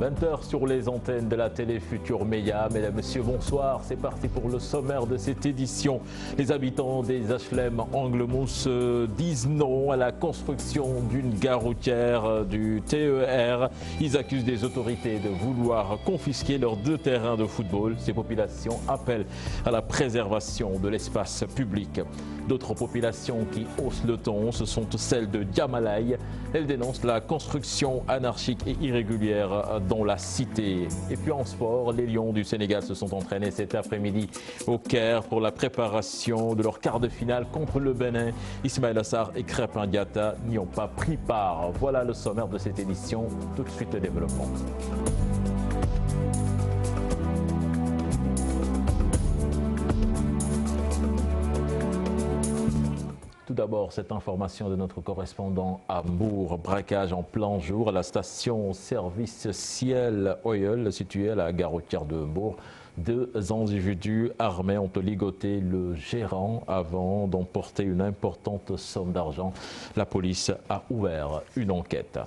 20h sur les antennes de la télé Futur Média. Mesdames, Messieurs, bonsoir. C'est parti pour le sommaire de cette édition. Les habitants des HLM Anglemousse disent non à la construction d'une gare routière du TER. Ils accusent des autorités de vouloir confisquer leurs 2 terrains de football. Ces populations appellent à la préservation de l'espace public. D'autres populations qui haussent le ton, ce sont celles de Diamalaye. Elles dénoncent la construction anarchique et irrégulière dans la cité. Et puis en sport, les Lions du Sénégal se sont entraînés cet après-midi au Caire pour la préparation de leur quart de finale contre le Bénin. Ismaël Assar et Crépin Diatta n'y ont pas pris part. Voilà le sommaire de cette édition. Tout de suite le développement. Tout d'abord, cette information de notre correspondant à Mbour. Braquage en plein jour à la station service Ciel Oil située à la gare routière de Mbour. 2 individus armés ont ligoté le gérant avant d'emporter une importante somme d'argent. La police a ouvert une enquête.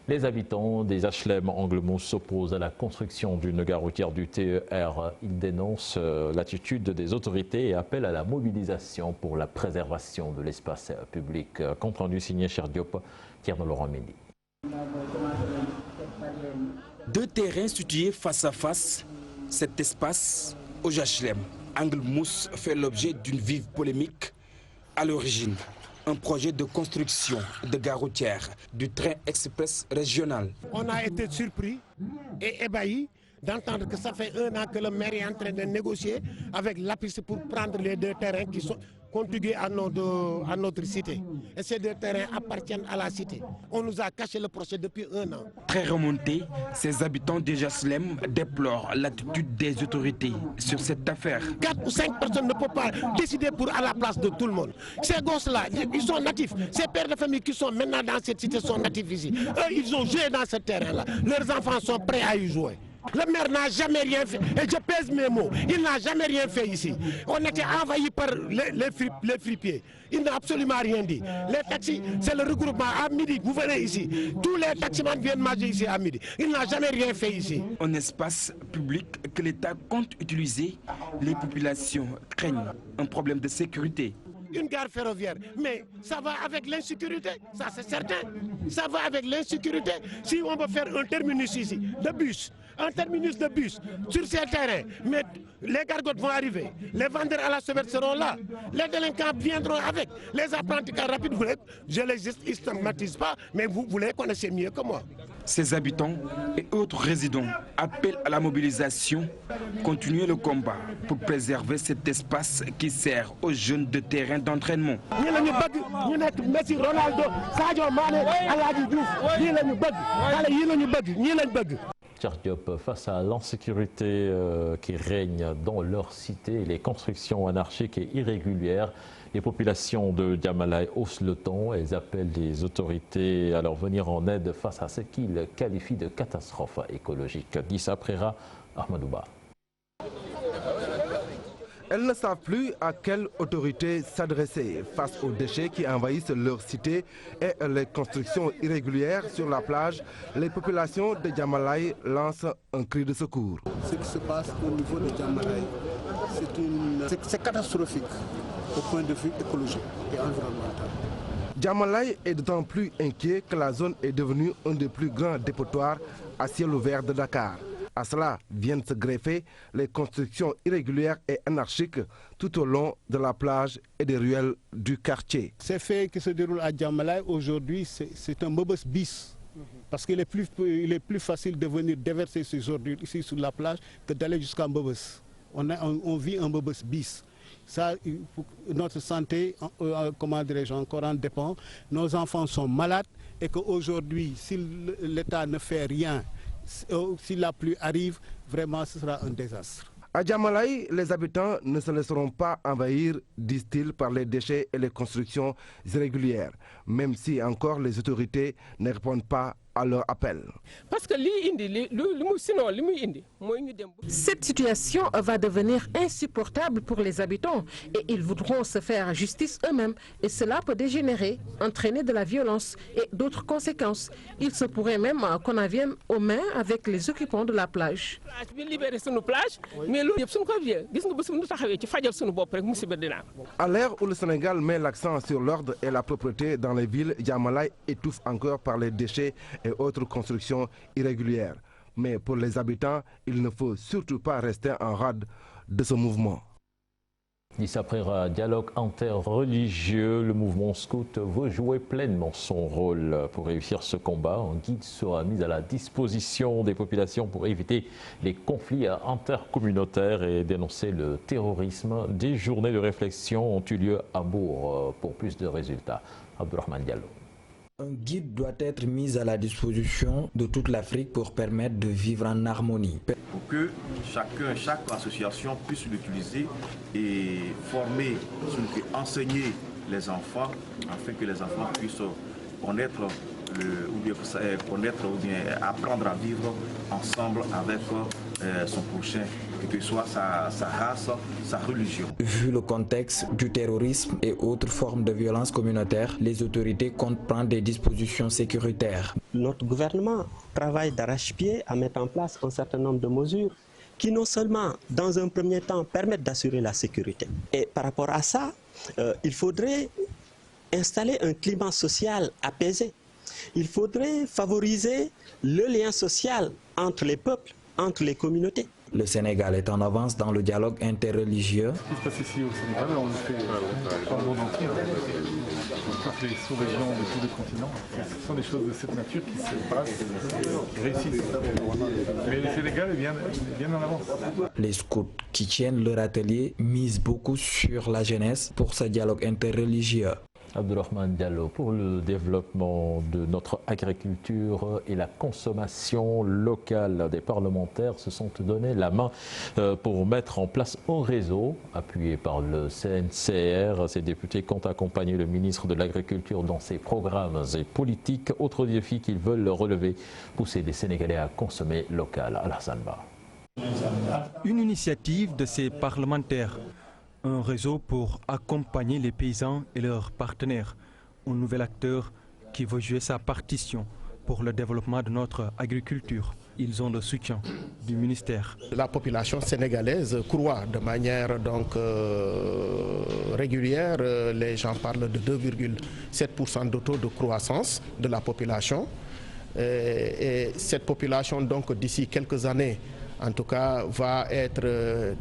Les habitants des HLM Anglemousse s'opposent à la construction d'une gare routière du TER. Ils dénoncent l'attitude des autorités et appellent à la mobilisation pour la préservation de l'espace public. Compte rendu signé Cher Diop, Thierry Laurent Mendy. 2 terrains situés face à face, cet espace au HLM Anglemousse fait l'objet d'une vive polémique à l'origine. Un projet de construction de gare routière du train express régional. On a été surpris et ébahis d'entendre que ça fait 1 an que le maire est en train de négocier avec l'APIX pour prendre les 2 terrains qui sont contiguës à notre cité. Et ces 2 terrains appartiennent à la cité. On nous a caché le projet depuis 1 an. Très remontés, ces habitants des HLM déplorent l'attitude des autorités sur cette affaire. 4 ou 5 personnes ne peuvent pas décider à la place de tout le monde. Ces gosses-là, ils sont natifs. Ces pères de famille qui sont maintenant dans cette cité sont natifs ici. Eux, ils ont joué dans ce terrain-là. Leurs enfants sont prêts à y jouer. Le maire n'a jamais rien fait, et je pèse mes mots, il n'a jamais rien fait ici. On était envahis par les fripiers, il n'a absolument rien dit. Les taxis, c'est le regroupement à midi, vous venez ici, tous les taximans viennent manger ici à midi, il n'a jamais rien fait ici. Un espace public que l'État compte utiliser, les populations craignent un problème de sécurité. Une gare ferroviaire, mais ça va avec l'insécurité, ça c'est certain. Ça va avec l'insécurité. Si on veut faire un terminus ici, de bus, un terminus de bus sur ces terrains, mais les gargotes vont arriver, les vendeurs à la sauvette seront là, les délinquants viendront avec, les apprentis car rapides, je ne les stigmatise pas, mais vous les connaissez mieux que moi. Ces habitants et autres résidents appellent à la mobilisation, continuer le combat pour préserver cet espace qui sert aux jeunes de terrain d'entraînement. Messi, Ronaldo, Sadio Mané, Aladji Diouf, Diop, face à l'insécurité qui règne dans leur cité, les constructions anarchiques et irrégulières, les populations de Diamalaye haussent le ton. Elles appellent les autorités à leur venir en aide face à ce qu'ils qualifient de catastrophe écologique. Dissa Prera, Ahmadouba. Elles ne savent plus à quelle autorité s'adresser face aux déchets qui envahissent leur cité et les constructions irrégulières sur la plage. Les populations de Diamalaye lancent un cri de secours. Ce qui se passe au niveau de Diamalaye, c'est catastrophique au point de vue écologique et environnemental. Diamalaye est d'autant plus inquiet que la zone est devenue un des plus grands dépotoirs à ciel ouvert de Dakar. À cela viennent se greffer les constructions irrégulières et anarchiques tout au long de la plage et des ruelles du quartier. Ces faits qui se déroulent à Diamalaye aujourd'hui, c'est un Mbobos bis. Parce qu'il est plus facile de venir déverser ces ordures ici sur la plage que d'aller jusqu'à Mbobos. On vit un Mbobos bis. Ça, notre santé, comment dirais-je encore, en dépend. Nos enfants sont malades et qu'aujourd'hui, si l'État ne fait rien, si la pluie arrive, vraiment ce sera un désastre. À Diamalaye, les habitants ne se laisseront pas envahir, disent-ils, par les déchets et les constructions irrégulières, même si encore les autorités ne répondent pas à leur appel. Cette situation va devenir insupportable pour les habitants et ils voudront se faire justice eux-mêmes et cela peut dégénérer, entraîner de la violence et d'autres conséquences. Il se pourrait même qu'on en vienne aux mains avec les occupants de la plage. À l'ère où le Sénégal met l'accent sur l'ordre et la propreté dans les villes, Diamalaye étouffe encore par les déchets et autres constructions irrégulières. Mais pour les habitants, il ne faut surtout pas rester en rade de ce mouvement. 10 après un dialogue interreligieux, le mouvement scout veut jouer pleinement son rôle. Pour réussir ce combat, un guide sera mis à la disposition des populations pour éviter les conflits intercommunautaires et dénoncer le terrorisme. Des journées de réflexion ont eu lieu à Bourg pour plus de résultats. Abdourahmane Diallo. Un guide doit être mis à la disposition de toute l'Afrique pour permettre de vivre en harmonie. Pour que chaque association puisse l'utiliser et former, enseigner les enfants, afin que les enfants puissent connaître ou bien apprendre à vivre ensemble avec son prochain, quelle que soit sa race, sa religion. Vu le contexte du terrorisme et autres formes de violence communautaire, les autorités comptent prendre des dispositions sécuritaires. Notre gouvernement travaille d'arrache-pied à mettre en place un certain nombre de mesures qui non seulement, dans un premier temps, permettent d'assurer la sécurité. Et par rapport à ça, il faudrait installer un climat social apaisé. Il faudrait favoriser le lien social entre les peuples, entre les communautés. Le Sénégal est en avance dans le dialogue interreligieux. Ce qui se passe ici au Sénégal, on le fait dans le monde entier. Toutes les sous-régions de tous les continents. Ce sont des choses de cette nature qui se passent, qui réussissent. Mais le Sénégal est bien en avance. Les scouts qui tiennent leur atelier misent beaucoup sur la jeunesse pour ce dialogue interreligieux. Abdourahmane Diallo, pour le développement de notre agriculture et la consommation locale, des parlementaires se sont donné la main pour mettre en place un réseau appuyé par le CNCR. Ces députés comptent accompagner le ministre de l'Agriculture dans ses programmes et politiques. Autre défi qu'ils veulent relever, pousser les Sénégalais à consommer local. Alassane Ba. Une initiative de ces parlementaires. Un réseau pour accompagner les paysans et leurs partenaires. Un nouvel acteur qui veut jouer sa partition pour le développement de notre agriculture. Ils ont le soutien du ministère. La population sénégalaise croît de manière régulière. Les gens parlent de 2,7% de taux de croissance de la population. Et cette population, donc, d'ici quelques années, en tout cas, va être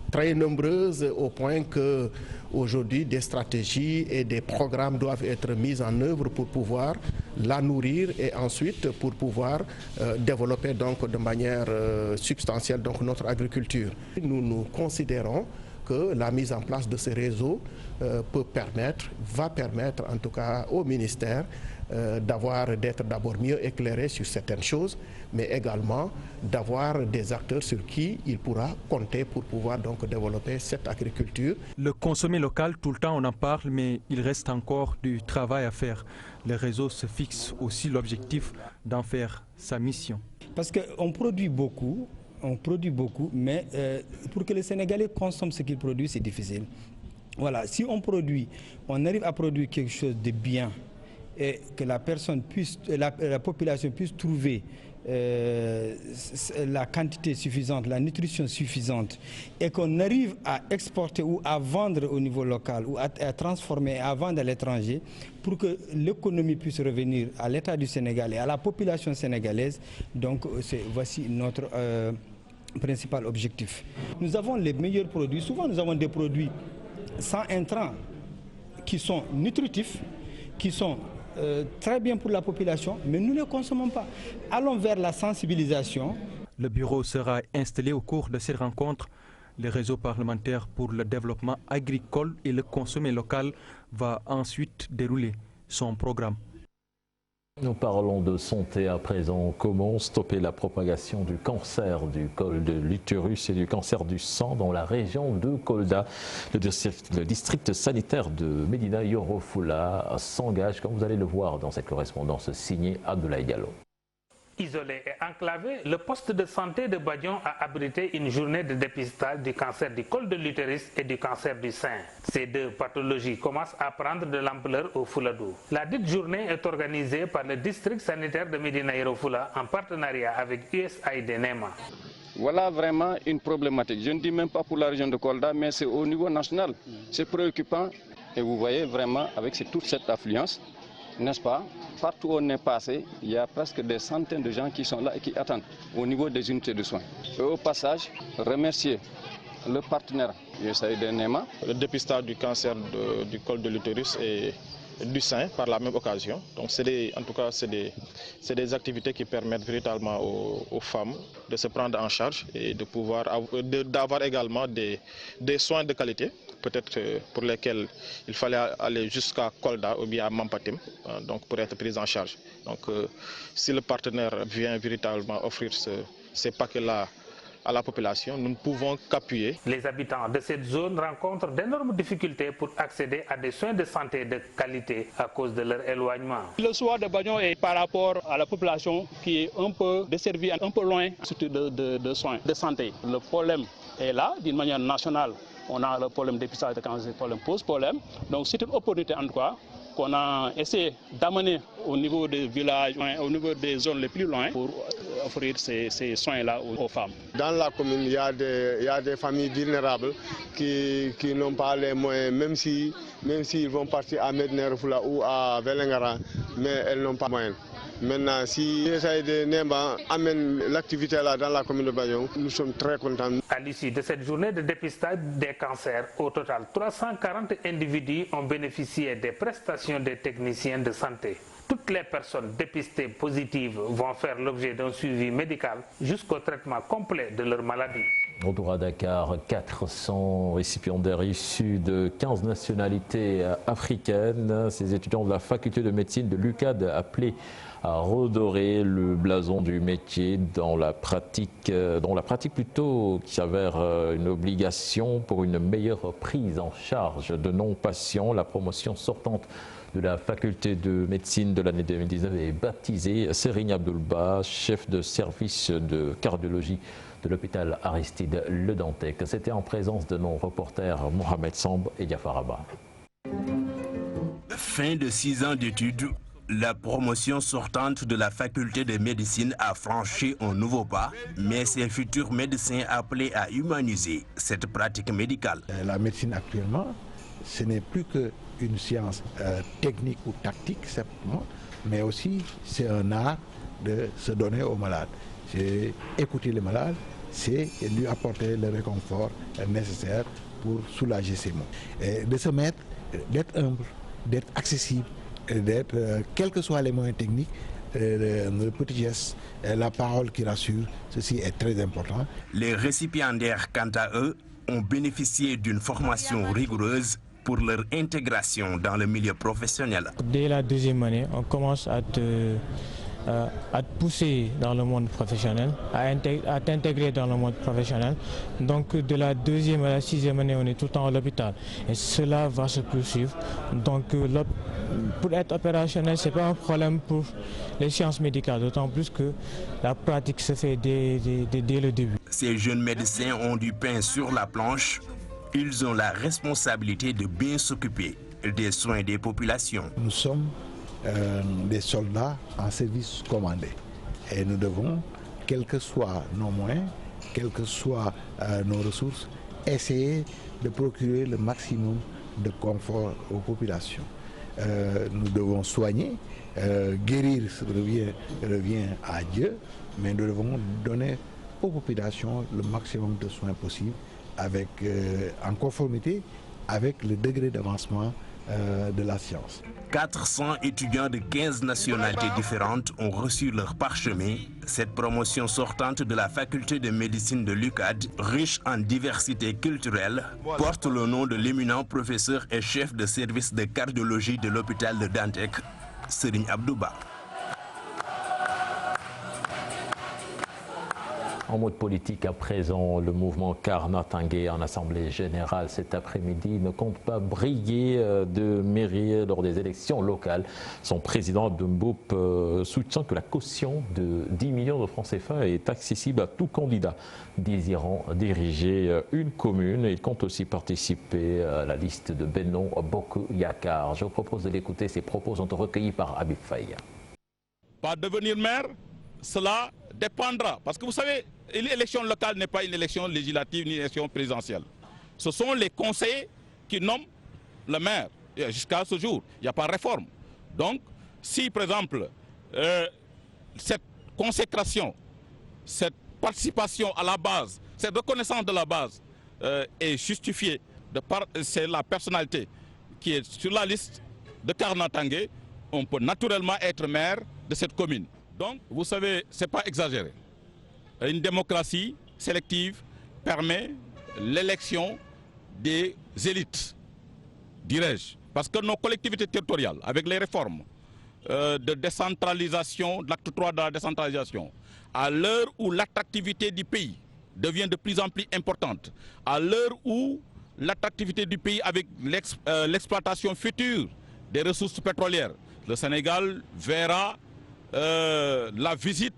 très nombreuses au point que aujourd'hui des stratégies et des programmes doivent être mis en œuvre pour pouvoir la nourrir et ensuite pour pouvoir développer donc de manière substantielle donc notre agriculture. Nous considérons que la mise en place de ces réseaux va permettre en tout cas au ministère d'être d'abord mieux éclairé sur certaines choses, mais également d'avoir des acteurs sur qui il pourra compter pour pouvoir donc développer cette agriculture. Le consommer local, tout le temps on en parle, mais il reste encore du travail à faire. Le réseau se fixe aussi l'objectif d'en faire sa mission. Parce qu'on produit beaucoup, mais pour que les Sénégalais consomment ce qu'ils produisent, c'est difficile. Voilà, si on arrive à produire quelque chose de bien, et que la population puisse trouver la quantité suffisante, la nutrition suffisante, et qu'on arrive à exporter ou à vendre au niveau local ou à transformer et à vendre à l'étranger pour que l'économie puisse revenir à l'État du Sénégal et à la population sénégalaise. Donc voici notre principal objectif. Nous avons les meilleurs produits. Souvent nous avons des produits sans intrants qui sont nutritifs, qui sont très bien pour la population, mais nous ne les consommons pas. Allons vers la sensibilisation. Le bureau sera installé au cours de cette rencontre. Le réseau parlementaire pour le développement agricole et le consommer local va ensuite dérouler son programme. Nous parlons de santé à présent. Comment stopper la propagation du cancer du col de l'utérus et du cancer du sang dans la région de Kolda? Le district sanitaire de Médina Yoro Fula s'engage, comme vous allez le voir dans cette correspondance signée Abdoulaye Diallo. Isolé et enclavé, le poste de santé de Badion a abrité une journée de dépistage du cancer du col de l'utérus et du cancer du sein. Ces deux pathologies commencent à prendre de l'ampleur au Fouladou. La dite journée est organisée par le district sanitaire de Médina Yoro Foulah en partenariat avec USAID NEMA. Voilà vraiment une problématique. Je ne dis même pas pour la région de Kolda, mais c'est au niveau national. C'est préoccupant. Et vous voyez vraiment avec toute cette affluence, n'est-ce pas? Partout où on est passé, il y a presque des centaines de gens qui sont là et qui attendent au niveau des unités de soins. Et au passage, remercier le partenaire USAID NEMA. Le dépistage du cancer du col de l'utérus et du sein par la même occasion. Donc en tout cas, c'est des activités qui permettent véritablement aux femmes de se prendre en charge et de pouvoir d'avoir également des soins de qualité, peut-être pour lesquels il fallait aller jusqu'à Kolda ou bien à Mampatim, donc pour être pris en charge. Donc si le partenaire vient véritablement offrir ces paquets-là à la population, nous ne pouvons qu'appuyer. Les habitants de cette zone rencontrent d'énormes difficultés pour accéder à des soins de santé de qualité à cause de leur éloignement. Le choix de Badion est par rapport à la population qui est un peu desservie, un peu loin surtout de soins de santé. Le problème est là d'une manière nationale. On a le problème d'épistage de cancer, le problème pose problème. Donc c'est une opportunité en tout cas qu'on a essayé d'amener au niveau des villages, au niveau des zones les plus loin pour offrir ces soins-là aux femmes. Dans la commune, il y a des familles vulnérables qui n'ont pas les moyens, même s'ils vont partir à Médina Yoro Foulah ou à Vélingara, mais elles n'ont pas de moyens. Maintenant, si USAID NEMA amène l'activité là dans la commune de Badion, nous sommes très contents. À l'issue de cette journée de dépistage des cancers, au total 340 individus ont bénéficié des prestations des techniciens de santé. Toutes les personnes dépistées positives vont faire l'objet d'un suivi médical jusqu'au traitement complet de leur maladie. Retour à Dakar, 400 récipiendaires issus de 15 nationalités africaines. Ces étudiants de la faculté de médecine de l'UCAD appelés à redorer le blason du métier dans la pratique plutôt qui s'avère une obligation pour une meilleure prise en charge de non-patients. La promotion sortante de la faculté de médecine de l'année 2019 est baptisée Serigne Abdoulba, chef de service de cardiologie de l'hôpital Aristide Le Dantec. C'était en présence de nos reporters Mohamed Samb et Diafar Abba. Fin de 6 ans d'études, la promotion sortante de la faculté de médecine a franchi un nouveau pas, mais ces futurs médecins appelés à humaniser cette pratique médicale. La médecine actuellement, ce n'est plus qu'une science technique ou tactique simplement, mais aussi c'est un art de se donner aux malades. C'est écouter les malades, c'est lui apporter le réconfort nécessaire pour soulager ses maux. Et de se mettre, d'être humble, d'être accessible, d'être, quels que soient les moyens techniques, le petit geste, la parole qui rassure, ceci est très important. Les récipiendaires, quant à eux, ont bénéficié d'une formation rigoureuse pour leur intégration dans le milieu professionnel. Dès la deuxième année, on commence à te pousser dans le monde professionnel, à t'intégrer dans le monde professionnel. Donc de la deuxième à la sixième année, on est tout le temps à l'hôpital. Et cela va se poursuivre. Donc pour être opérationnel, ce n'est pas un problème pour les sciences médicales, d'autant plus que la pratique se fait dès le début. Ces jeunes médecins ont du pain sur la planche. Ils ont la responsabilité de bien s'occuper des soins des populations. Nous sommes des soldats en service commandé. Et nous devons, quels que soient nos moyens, quelles que soient nos ressources, essayer de procurer le maximum de confort aux populations. Nous devons soigner, guérir revient à Dieu, mais nous devons donner aux populations le maximum de soins possibles en conformité avec le degré d'avancement de la science. 400 étudiants de 15 nationalités différentes ont reçu leur parchemin. Cette promotion sortante de la faculté de médecine de l'UCAD, riche en diversité culturelle, porte le nom de l'éminent professeur et chef de service de cardiologie de l'hôpital de Dantec, Serigne Abdoulba. En mode politique à présent, le mouvement Karna Tanguay en Assemblée générale cet après-midi ne compte pas briller de mairie lors des élections locales. Son président Abdoumboup soutient que la caution de 10 millions de francs CFA est accessible à tout candidat désirant diriger une commune. Il compte aussi participer à la liste de Benno Bokk Yakaar. Je vous propose de l'écouter. Ces propos sont recueillis par Habib Faye. Pas devenir maire, cela dépendra. Parce que vous savez, l'élection locale n'est pas une élection législative ni une élection présidentielle. Ce sont les conseillers qui nomment le maire. Jusqu'à ce jour, il n'y a pas de réforme. Donc, si par exemple, cette consécration, cette participation à la base, cette reconnaissance de la base est justifiée de par la personnalité qui est sur la liste de Karna Tanguay, on peut naturellement être maire de cette commune. Donc, vous savez, ce n'est pas exagéré. Une démocratie sélective permet l'élection des élites, dirais-je. Parce que nos collectivités territoriales, avec les réformes de décentralisation, de l'acte 3 de la décentralisation, à l'heure où l'attractivité du pays devient de plus en plus importante, à l'heure où l'attractivité du pays avec l'exploitation future des ressources pétrolières, le Sénégal verra la visite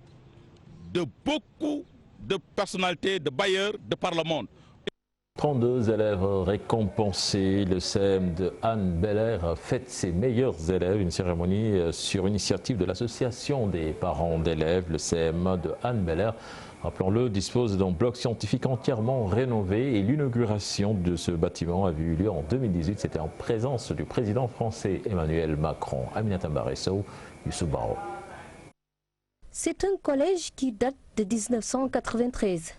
de beaucoup de personnalités, de bailleurs de par le monde. 32 élèves récompensés. Le CM de Anne Belair fête ses meilleurs élèves. Une cérémonie sur initiative de l'association des parents d'élèves. Le CM de Anne Belair, rappelons-le, dispose d'un bloc scientifique entièrement rénové et l'inauguration de ce bâtiment avait eu lieu en 2018. C'était en présence du président français Emmanuel Macron. Aminata Mbaresso, Youssouf Baro. C'est un collège qui date de 1993.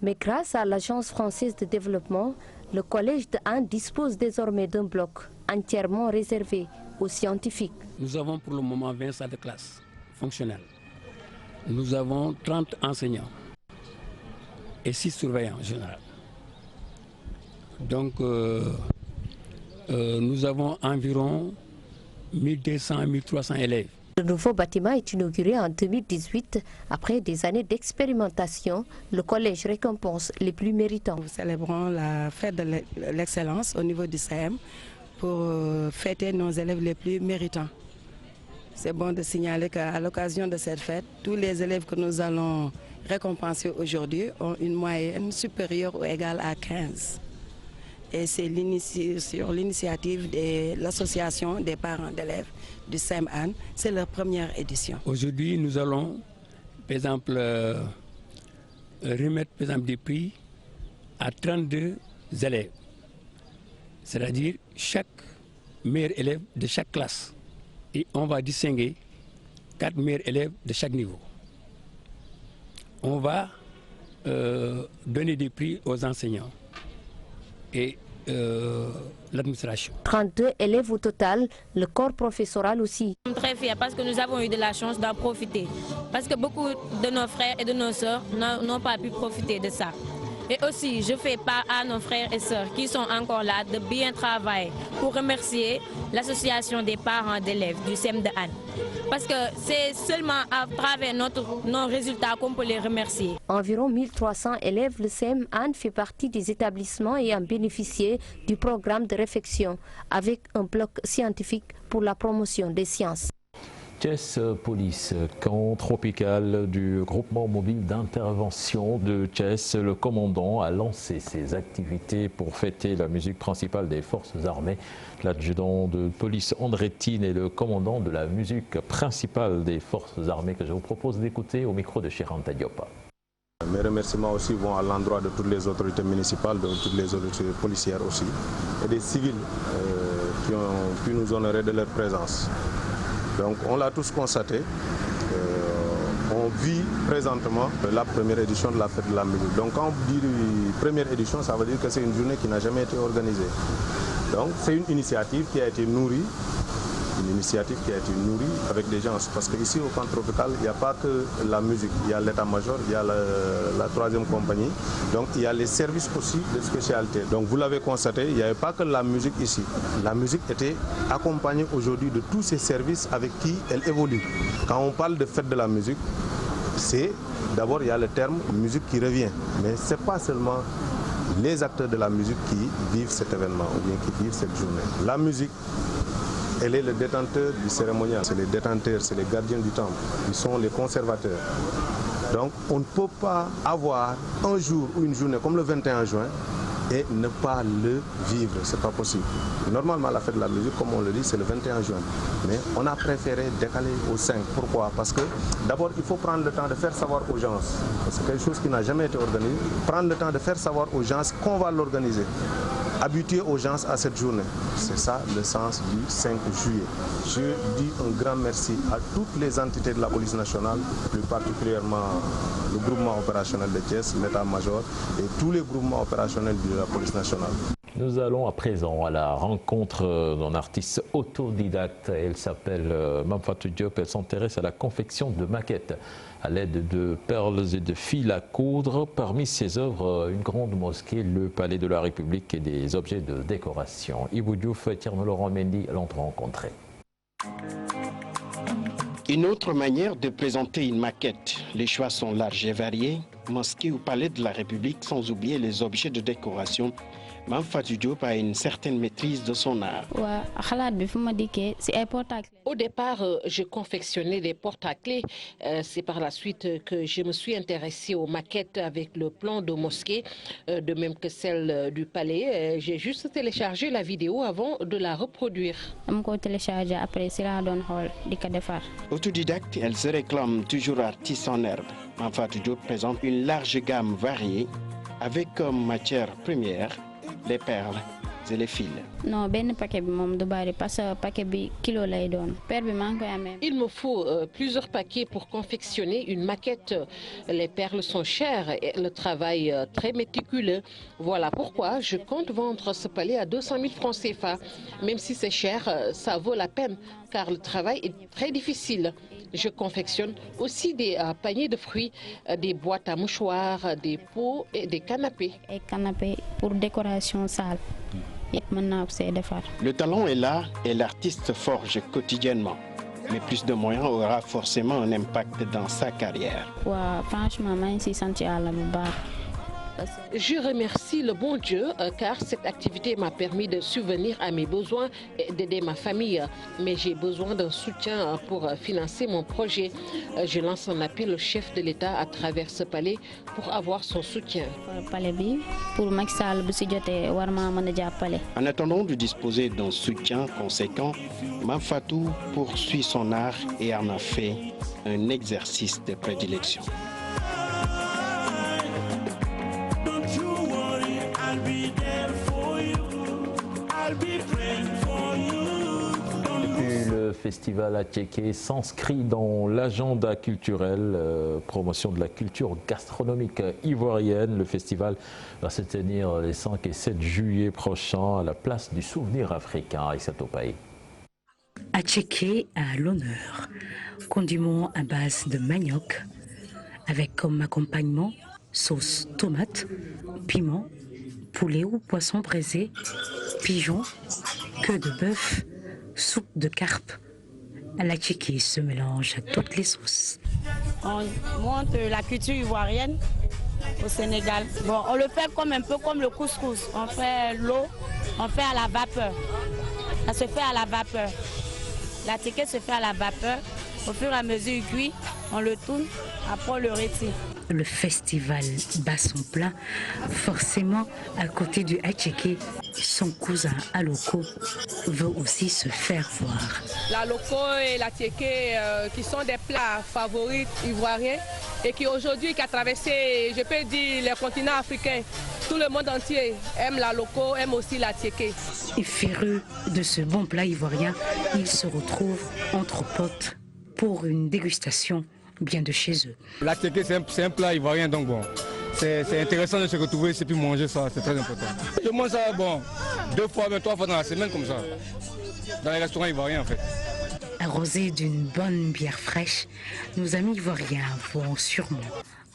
Mais grâce à l'Agence française de développement, le collège de Anne dispose désormais d'un bloc entièrement réservé aux scientifiques. Nous avons pour le moment 20 salles de classe fonctionnelles. Nous avons 30 enseignants et 6 surveillants en général. Donc nous avons environ 1200 à 1300 élèves. Le nouveau bâtiment est inauguré en 2018. Après des années d'expérimentation, le collège récompense les plus méritants. Nous célébrons la fête de l'excellence au niveau du CM pour fêter nos élèves les plus méritants. C'est bon de signaler qu'à l'occasion de cette fête, tous les élèves que nous allons récompenser aujourd'hui ont une moyenne supérieure ou égale à 15. Et c'est sur l'initiative de l'association des parents d'élèves du CEM Anne. C'est leur première édition. Aujourd'hui, nous allons, par exemple, remettre des prix à 32 élèves. C'est-à-dire chaque meilleur élève de chaque classe. Et on va distinguer 4 meilleurs élèves de chaque niveau. On va donner des prix aux enseignants et l'administration. 32 élèves au total, le corps professoral aussi. Nous sommes très fiers parce que nous avons eu de la chance d'en profiter. Parce que beaucoup de nos frères et de nos sœurs n'ont pas pu profiter de ça. Et aussi, je fais part à nos frères et sœurs qui sont encore là de bien travailler pour remercier l'association des parents d'élèves du CEM de Anne. Parce que c'est seulement à travers nos résultats qu'on peut les remercier. Environ 1300 élèves, le CEM Anne fait partie des établissements ayant bénéficié du programme de réflexion avec un bloc scientifique pour la promotion des sciences. Thiès Police, camp tropical du groupement mobile d'intervention de Thiès, le commandant a lancé ses activités pour fêter la musique principale des forces armées. L'adjudant de police Andrettine est le commandant de la musique principale des forces armées que je vous propose d'écouter au micro de Chiranta Diop. Mes remerciements aussi vont à l'endroit de toutes les autorités municipales, de toutes les autorités policières aussi, et des civils qui ont pu nous honorer de leur présence. Donc on l'a tous constaté, on vit présentement la première édition de la fête de la musique. Donc quand on dit première édition, ça veut dire que c'est une journée qui n'a jamais été organisée. Donc c'est une initiative qui a été nourrie, avec des gens. Parce qu'ici au camp tropical, il n'y a pas que la musique, il y a l'état-major, il y a la 3e compagnie. Donc il y a les services aussi de spécialité. Donc vous l'avez constaté, il n'y avait pas que la musique ici. La musique était accompagnée aujourd'hui de tous ces services avec qui elle évolue. Quand on parle de fête de la musique, c'est d'abord il y a le terme musique qui revient, mais ce n'est pas seulement les acteurs de la musique qui vivent cet événement ou bien qui vivent cette journée. La musique, elle est le détenteur du cérémonial, c'est les détenteurs, c'est les gardiens du temple, ils sont les conservateurs. Donc on ne peut pas avoir un jour ou une journée comme le 21 juin et ne pas le vivre, c'est pas possible. Normalement la fête de la musique, comme on le dit, c'est le 21 juin. Mais on a préféré décaler au 5. Pourquoi? Parce que d'abord il faut prendre le temps de faire savoir aux gens, c'est quelque chose qui n'a jamais été organisé, prendre le temps de faire savoir aux gens qu'on va l'organiser. Habituer aux gens à cette journée. C'est ça le sens du 5 juillet. Je dis un grand merci à toutes les entités de la police nationale, plus particulièrement le groupement opérationnel de Thiès, l'état-major et tous les groupements opérationnels de la police nationale. Nous allons à présent à la rencontre d'un artiste autodidacte. Elle s'appelle Mame Fatou Diop. Elle s'intéresse à la confection de maquettes à l'aide de perles et de fils à coudre. Parmi ses œuvres, une grande mosquée, le Palais de la République et des objets de décoration. Ibou Diouf et Thierno Laurent Mendy l'ont rencontré. Une autre manière de présenter une maquette. Les choix sont larges et variés. Mosquée ou Palais de la République, sans oublier les objets de décoration. Mame Fatou Diop a une certaine maîtrise de son art. Au départ, je confectionnais des portes à clés. C'est par la suite que je me suis intéressée aux maquettes avec le plan de mosquée, de même que celle du palais. J'ai juste téléchargé la vidéo avant de la reproduire. Autodidacte, elle se réclame toujours artiste en herbe. Mame Fatou Diop présente une large gamme variée avec comme matière première les perles et les fils. Il me faut plusieurs paquets pour confectionner une maquette. Les perles sont chères et le travail très méticuleux. Voilà pourquoi je compte vendre ce palais à 200 000 francs CFA. Même si c'est cher, ça vaut la peine car le travail est très difficile. Je confectionne aussi des paniers de fruits, des boîtes à mouchoirs, des pots et des canapés. Et canapés pour décoration salle. Le talent est là et l'artiste forge quotidiennement. Mais plus de moyens aura forcément un impact dans sa carrière. Franchement, je remercie le bon Dieu car cette activité m'a permis de subvenir à mes besoins et d'aider ma famille. Mais j'ai besoin d'un soutien pour financer mon projet. Je lance un appel au chef de l'État à travers ce palais pour avoir son soutien. En attendant de disposer d'un soutien conséquent, Mame Fatou poursuit son art et en a fait un exercice de prédilection. Le festival Attiéké s'inscrit dans l'agenda culturel, promotion de la culture gastronomique ivoirienne. Le festival va se tenir les 5 et 7 juillet prochains à la place du souvenir africain à Issatopaï. Attiéké à l'honneur, condiment à base de manioc, avec comme accompagnement sauce tomate, piment, poulet ou poisson braisé, pigeon, queue de bœuf, soupe de carpe. L'attiéké se mélange à toutes les sauces. On montre la culture ivoirienne au Sénégal. Bon, on le fait un peu comme le couscous. On fait l'eau, on fait à la vapeur. Ça se fait à la vapeur. L'attiéké se fait à la vapeur. Au fur et à mesure il cuit, on le tourne, après on le retire. Le festival bat son plein. Forcément, à côté du attiéké, son cousin Aloko veut aussi se faire voir. La loco et l'attiéké qui sont des plats favoris ivoiriens et qui aujourd'hui qui a traversé, je peux dire, les continents africains. Tout le monde entier aime la loco, aime aussi l'attiéké. Et férus de ce bon plat ivoirien, ils se retrouvent entre potes pour une dégustation bien de chez eux. L'attiéké, c'est un plat ivoirien, donc bon, c'est intéressant de se retrouver ici et puis manger ça, c'est très important. Je mange ça, bon, 2 fois, mais 3 fois dans la semaine comme ça, dans les restaurants ivoiriens en fait. Arrosés d'une bonne bière fraîche, nos amis ivoiriens vont sûrement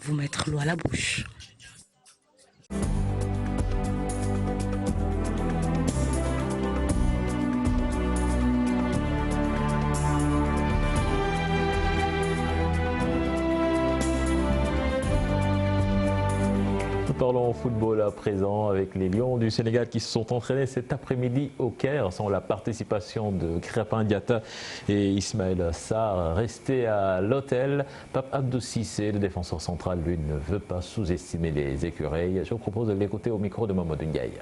vous mettre l'eau à la bouche. Parlons football à présent avec les Lions du Sénégal qui se sont entraînés cet après-midi au Caire sans la participation de Krépin Diatta et Ismaël Sarr. Restés à l'hôtel, Pape Abdou Cissé, le défenseur central, lui, ne veut pas sous-estimer les écureuils. Je vous propose de l'écouter au micro de Mamadou Ndiaye.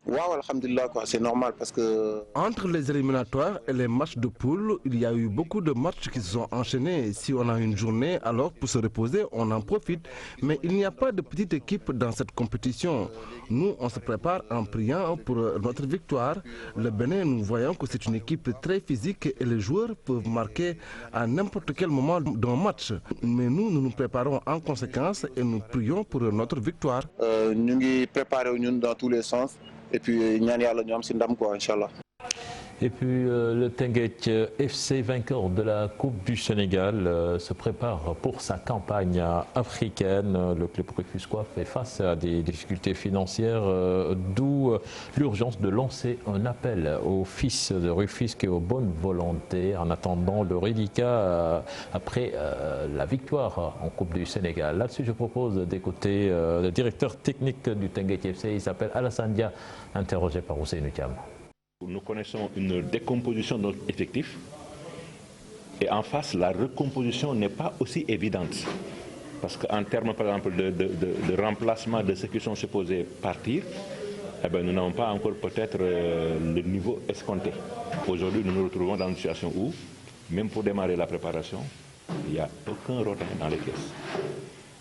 Wow, alhamdulillah, c'est normal parce que... Entre les éliminatoires et les matchs de poule, il y a eu beaucoup de matchs qui se sont enchaînés. Si on a une journée, alors pour se reposer, on en profite. Mais il n'y a pas de petite équipe dans cette compétition. Nous, on se prépare en priant pour notre victoire. Le Bénin, nous voyons que c'est une équipe très physique et les joueurs peuvent marquer à n'importe quel moment d'un match. Mais nous nous préparons en conséquence et nous prions pour notre victoire. Nous nous préparons dans tous les sens. Et puis, Inch'Allah. Et puis le Teungueth FC, vainqueur de la Coupe du Sénégal, se prépare pour sa campagne africaine. Le club rufisquois fait face à des difficultés financières, d'où l'urgence de lancer un appel aux fils de Rufisque et aux bonnes volontés en attendant le reliquat après la victoire en Coupe du Sénégal. Là-dessus, je propose d'écouter le directeur technique du Teungueth FC. Il s'appelle Alassane Dia, interrogé par Ousseynou Thiam. Nous connaissons une décomposition de notre effectif et en face, la recomposition n'est pas aussi évidente. Parce qu'en termes, par exemple, de remplacement de ceux qui sont supposés partir, eh bien, nous n'avons pas encore peut-être le niveau escompté. Aujourd'hui, nous nous retrouvons dans une situation où, même pour démarrer la préparation, il n'y a aucun rotin dans les caisses.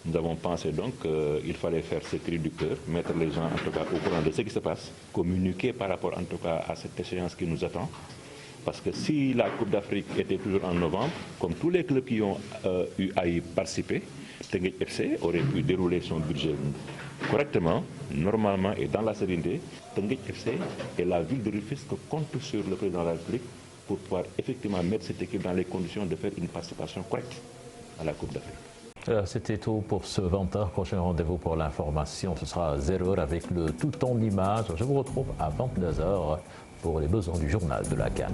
Nous avons pensé donc qu'il fallait faire ce cri du cœur, mettre les gens en tout cas au courant de ce qui se passe, communiquer par rapport en tout cas à cette échéance qui nous attend. Parce que si la Coupe d'Afrique était toujours en novembre, comme tous les clubs qui ont eu à y participer, Teungueth FC aurait pu dérouler son budget correctement, normalement et dans la sérénité. Teungueth FC et la ville de Rufisque comptent sur le président de la République pour pouvoir effectivement mettre cette équipe dans les conditions de faire une participation correcte à la Coupe d'Afrique. C'était tout pour ce 20h. Prochain rendez-vous pour l'information, ce sera à 0h avec le tout en images. Je vous retrouve à 22h pour les besoins du journal de la CAN.